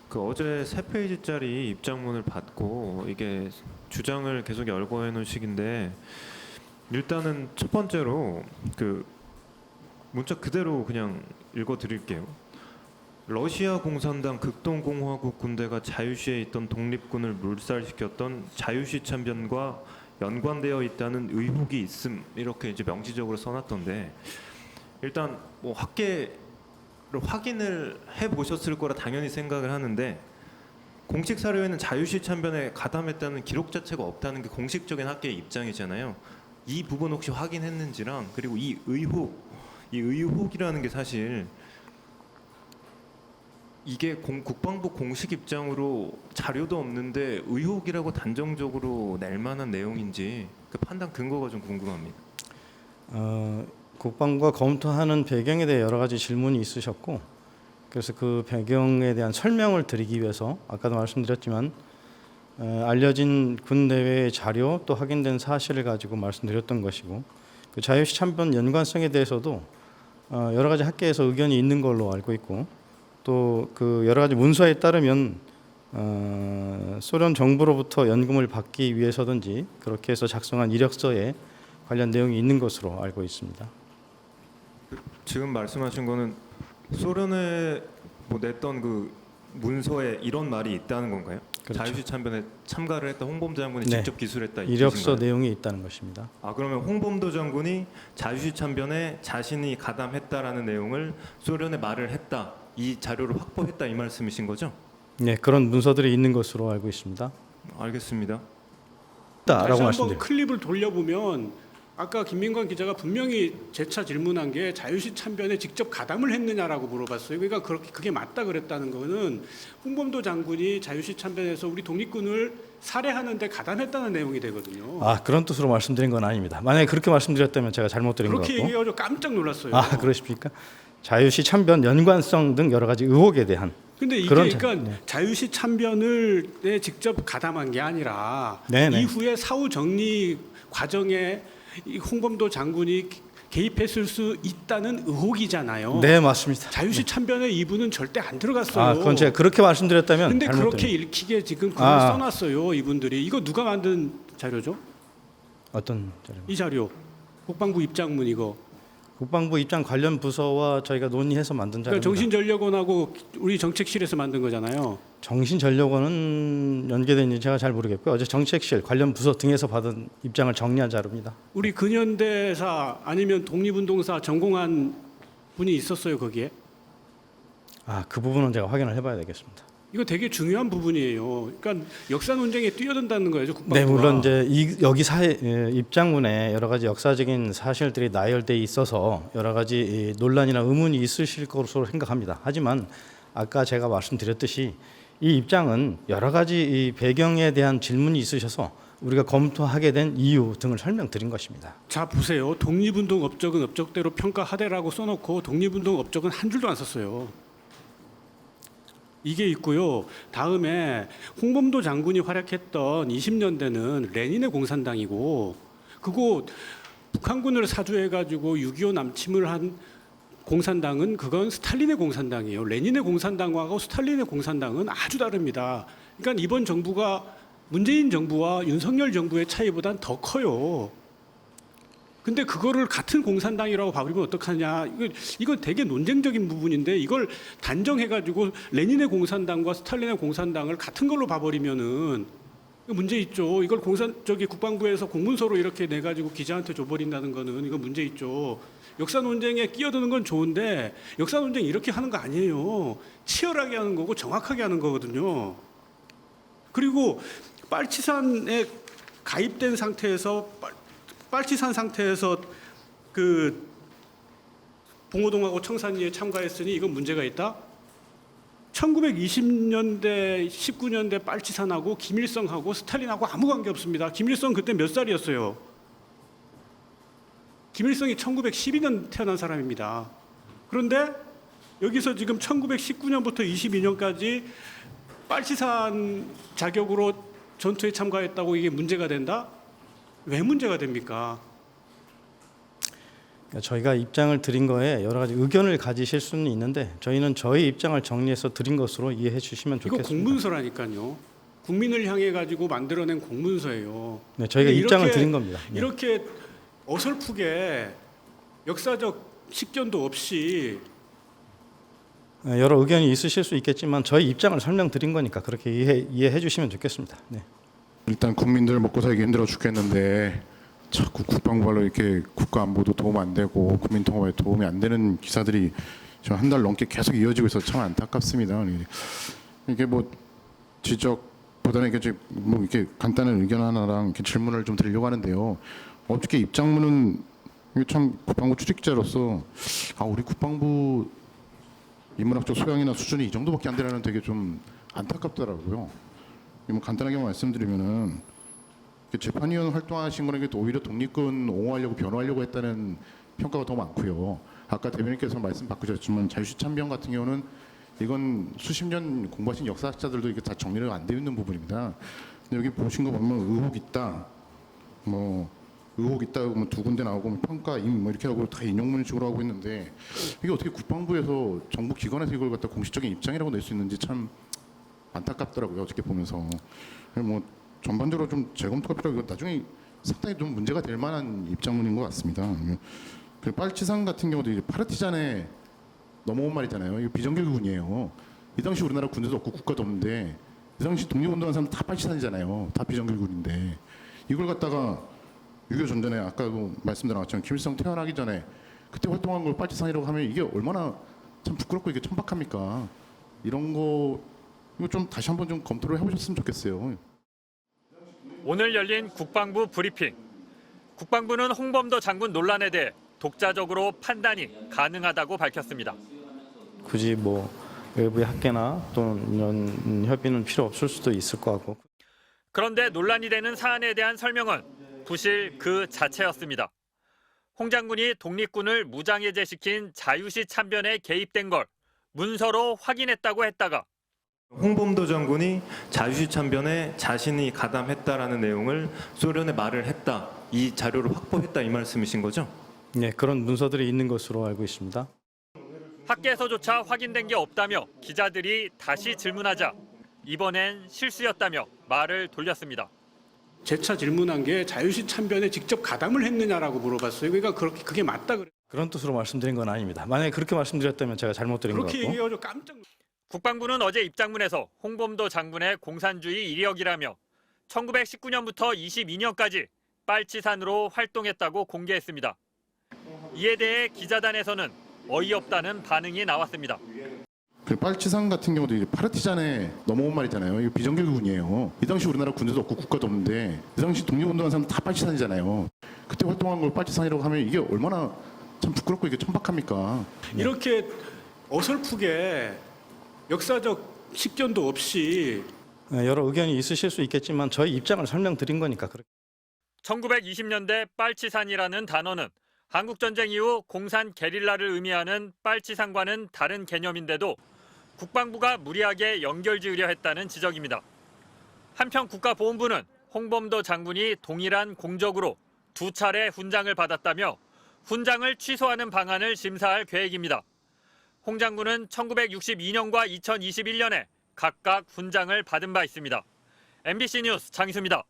그 어제 3페이지짜리 입장문을 받고 이게 주장을 계속 열거 해놓은 식인데, 일단은 첫 번째로 그 문자 그대로 그냥 읽어드릴게요. 러시아 공산당 극동공화국 군대가 자유시에 있던 독립군을 물살시켰던 자유시 참변과 연관되어 있다는 의혹이 있음, 이렇게 이제 명시적으로 써놨던데, 일단 뭐 학계로 확인을 해 보셨을 거라 당연히 생각을 하는데, 공식 사료에는 자유시 참변에 가담했다는 기록 자체가 없다는 게 공식적인 학계의 입장이잖아요. 이 부분 혹시 확인했는지랑, 그리고 이 의혹이라는 게 사실 이게 국방부 공식 입장으로 자료도 없는데 의혹이라고 단정적으로 낼 만한 내용인지 그 판단 근거가 좀 궁금합니다. 국방부가 검토하는 배경에 대해 여러 가지 질문이 있으셨고, 그래서 그 배경에 대한 설명을 드리기 위해서 아까도 말씀드렸지만 알려진 군 내외의 자료 또 확인된 사실을 가지고 말씀드렸던 것이고, 그 자유시 참변 연관성에 대해서도 여러 가지 학계에서 의견이 있는 걸로 알고 있고, 또 그 여러 가지 문서에 따르면 소련 정부로부터 연금을 받기 위해서든지 그렇게 해서 작성한 이력서에 관련 내용이 있는 것으로 알고 있습니다. 지금 말씀하신 거는 소련에 뭐 냈던 그 문서에 이런 말이 있다는 건가요? 그렇죠. 자유시 참변에 참가를 했던 홍범도 장군이 네. 직접 기술했다, 이 이력서 뜻인가요? 내용이 있다는 것입니다. 아, 그러면 홍범도 장군이 자유시 참변에 자신이 가담했다라는 내용을 소련에 말을 했다, 이 자료를 확보했다, 이 말씀이신 거죠? 네, 그런 문서들이 있는 것으로 알고 있습니다. 알겠습니다. 라고 다시 한번 말씀드려요. 클립을 돌려보면 아까 김민관 기자가 분명히 재차 질문한 게 자유시 참변에 직접 가담을 했느냐라고 물어봤어요. 그러니까 그게 맞다 그랬다는 거는 홍범도 장군이 자유시 참변에서 우리 독립군을 살해하는데 가담했다는 내용이 되거든요. 아, 그런 뜻으로 말씀드린 건 아닙니다. 만약에 그렇게 말씀드렸다면 제가 잘못 드린 것 그렇게 같고. 얘기해가지고 깜짝 놀랐어요. 아, 그러십니까? 자유시 참변 연관성 등 여러 가지 의혹에 대한. 근데 이게 그런 그러니까 자유시 참변을 직접 가담한 게 아니라 네네. 이후에 사후 정리 과정에 이 홍범도 장군이 개입했을 수 있다는 의혹이잖아요. 네, 맞습니다. 자유시 참변에 이분은 절대 안 들어갔어요. 아, 그건 제가 그렇게 말씀드렸다면 근데 잘못 그렇게 드린 읽히게 지금 글을 아. 써놨어요. 이분들이. 이거 누가 만든 자료죠? 어떤 자료입니까? 이 자료. 국방부 입장문 이거. 국방부 입장 관련 부서와 저희가 논의해서 만든 그러니까 자료입니다. 정신전력원하고 우리 정책실에서 만든 거잖아요. 정신전력원은 연계된지 제가 잘 모르겠고요. 어제 정책실 관련 부서 등에서 받은 입장을 정리한 자료입니다. 우리 근현대사 아니면 독립운동사 전공한 분이 있었어요 거기에. 아, 그 부분은 제가 확인을 해봐야 되겠습니다. 이거 되게 중요한 부분이에요. 그러니까 역사 논쟁에 뛰어든다는 거예요, 국방부가. 네, 물론 이제 여기 입장문에 여러 가지 역사적인 사실들이 나열돼 있어서 여러 가지 논란이나 의문이 있으실 것으로 생각합니다. 하지만 아까 제가 말씀드렸듯이 이 입장은 여러 가지 이 배경에 대한 질문이 있으셔서 우리가 검토하게 된 이유 등을 설명드린 것입니다. 자 보세요. 독립운동 업적은 업적대로 평가하되라고 써놓고 독립운동 업적은 한 줄도 안 썼어요. 이게 있고요. 다음에 홍범도 장군이 활약했던 20년대는 레닌의 공산당이고, 그거 북한군을 사주해가지고 6.25 남침을 한 공산당은 그건 스탈린의 공산당이에요. 레닌의 공산당하고 스탈린의 공산당은 아주 다릅니다. 그러니까 이번 정부가 문재인 정부와 윤석열 정부의 차이보단 더 커요. 근데 그거를 같은 공산당이라고 봐버리면 어떡하냐. 이거 되게 논쟁적인 부분인데 이걸 단정해가지고 레닌의 공산당과 스탈린의 공산당을 같은 걸로 봐버리면은 문제 있죠. 이걸 국방부에서 공문서로 이렇게 내가지고 기자한테 줘버린다는 거는 이거 문제 있죠. 역사 논쟁에 끼어드는 건 좋은데 역사 논쟁 이렇게 하는 거 아니에요. 치열하게 하는 거고 정확하게 하는 거거든요. 그리고 빨치산에 가입된 상태에서 빨치산 상태에서 그 봉오동하고 청산리에 참가했으니 이건 문제가 있다. 1920년대, 19년대 빨치산하고 김일성하고 스탈린하고 아무 관계 없습니다. 김일성 그때 몇 살이었어요? 김일성이 1912년 태어난 사람입니다. 그런데 여기서 지금 1919년부터 22년까지 빨치산 자격으로 전투에 참가했다고 이게 문제가 된다? 왜 문제가 됩니까? 저희가 입장을 드린 거에 여러 가지 의견을 가지실 수는 있는데 저희는 저희 입장을 정리해서 드린 것으로 이해해 주시면 이거 좋겠습니다. 공문서라니까요. 국민을 향해 가지고 만들어낸 공문서예요. 네, 저희가 이렇게- 입장을 드린 겁니다. 네. 이렇게 어설프게 역사적 식견도 없이 여러 의견이 있으실 수 있겠지만 저희 입장을 설명드린 거니까 그렇게 이해해 주시면 좋겠습니다. 네. 일단 국민들 먹고 살기 힘들어 죽겠는데 자꾸 국방부로 이렇게 국가 안보도 도움 안 되고 국민 통합에 도움이 안 되는 기사들이 저 한 달 넘게 계속 이어지고 있어서 참 안타깝습니다. 이게 뭐 지적보다는 이게 뭐 이렇게 간단한 의견 하나랑 이렇게 질문을 좀 드리려고 하는데요. 어저께 입장문은 이게 참 국방부 출입기자로서 우리 국방부 인문학적 소양이나 수준이 이 정도밖에 안 되라는 되게 좀 안타깝더라고요. 뭐 간단하게 말씀드리면은 재판위원 활동하신 거는 오히려 독립군 옹호하려고 변호하려고 했다는 평가가 더 많고요. 아까 대변인께서 말씀 바꾸셨지만 자유시 참변 같은 경우는 이건 수십 년 공부하신 역사학자들도 이게 다 정리가 안 되어 있는 부분입니다. 근데 여기 보신 거 보면 의혹 있다, 의혹 있다고 뭐 두 군데 나오고 평가임 뭐 이렇게 하고 다 인용문식으로 하고 있는데 이게 어떻게 국방부에서 정부 기관에서 이걸 갖다 공식적인 입장이라고 낼 수 있는지 참 안타깝더라고요. 어저께 보면서 뭐 전반적으로 좀 재검토가 필요하고 나중에 상당히 좀 문제가 될 만한 입장문인 것 같습니다. 그리고 빨치산 같은 경우도 이제 파르티잔에 넘어온 말이잖아요. 이거 비정규군이에요. 이 당시 우리나라 군대도 없고 국가도 없는데 이 당시 독립운동한 사람 다 빨치산이잖아요. 다 비정규군인데 이걸 갖다가 6.25 전전에 아까도 말씀드린 것처럼 김일성 태어나기 전에 그때 활동한 걸 빨치산이라고 하면 이게 얼마나 참 부끄럽고 이게 천박합니까? 이런 거 이거 좀 다시 한번 좀 검토를 해보셨으면 좋겠어요. 오늘 열린 국방부 브리핑. 국방부는 홍범도 장군 논란에 대해 독자적으로 판단이 가능하다고 밝혔습니다. 굳이 뭐 외부의 학계나 또는 이런 협의는 필요 없을 수도 있을 것 같고. 그런데 논란이 되는 사안에 대한 설명은 부실 그 자체였습니다. 홍 장군이 독립군을 무장해제시킨 자유시 참변에 개입된 걸 문서로 확인했다고 했다가 홍범도 장군이 자유시 참변에 자신이 가담했다라는 내용을 소련에 말을 했다. 이 자료를 확보했다 이 말씀이신 거죠? 네, 그런 문서들이 있는 것으로 알고 있습니다. 학계에서조차 확인된 게 없다며 기자들이 다시 질문하자 이번엔 실수였다며 말을 돌렸습니다. 재차 질문한 게 자유시 참변에 직접 가담을 했느냐라고 물어봤어요. 그러니까 그게 맞다 그래. 그런 뜻으로 말씀드린 건 아닙니다. 만약에 그렇게 말씀드렸다면 제가 잘못 드린 것 그렇게 같고. 얘기해서 깜짝 놀랐어요. 국방부는 어제 입장문에서 홍범도 장군의 공산주의 이력이라며 1919년부터 22년까지 빨치산으로 활동했다고 공개했습니다. 이에 대해 기자단에서는 어이없다는 반응이 나왔습니다. 그 빨치산 같은 경우도 이제 파르티잔에 넘어온 말이잖아요. 이거 비정규군이에요. 이 당시 우리나라 군대도 없고 국가도 없는데 이 당시 독립운동한 사람 다 빨치산이잖아요. 그때 활동한 걸 빨치산이라고 하면 이게 얼마나 참 부끄럽고 이게 천박합니까? 이렇게 어설프게 역사적 식견도 없이 여러 의견이 있으실 수 있겠지만 저희 입장을 설명드린 거니까 그렇게. 1920년대 빨치산이라는 단어는 한국전쟁 이후 공산 게릴라를 의미하는 빨치산과는 다른 개념인데도 국방부가 무리하게 연결지으려 했다는 지적입니다. 한편 국가보훈부는 홍범도 장군이 동일한 공적으로 2차례 훈장을 받았다며 훈장을 취소하는 방안을 심사할 계획입니다. 홍 장군은 1962년과 2021년에 각각 훈장을 받은 바 있습니다. MBC 뉴스 장희수입니다.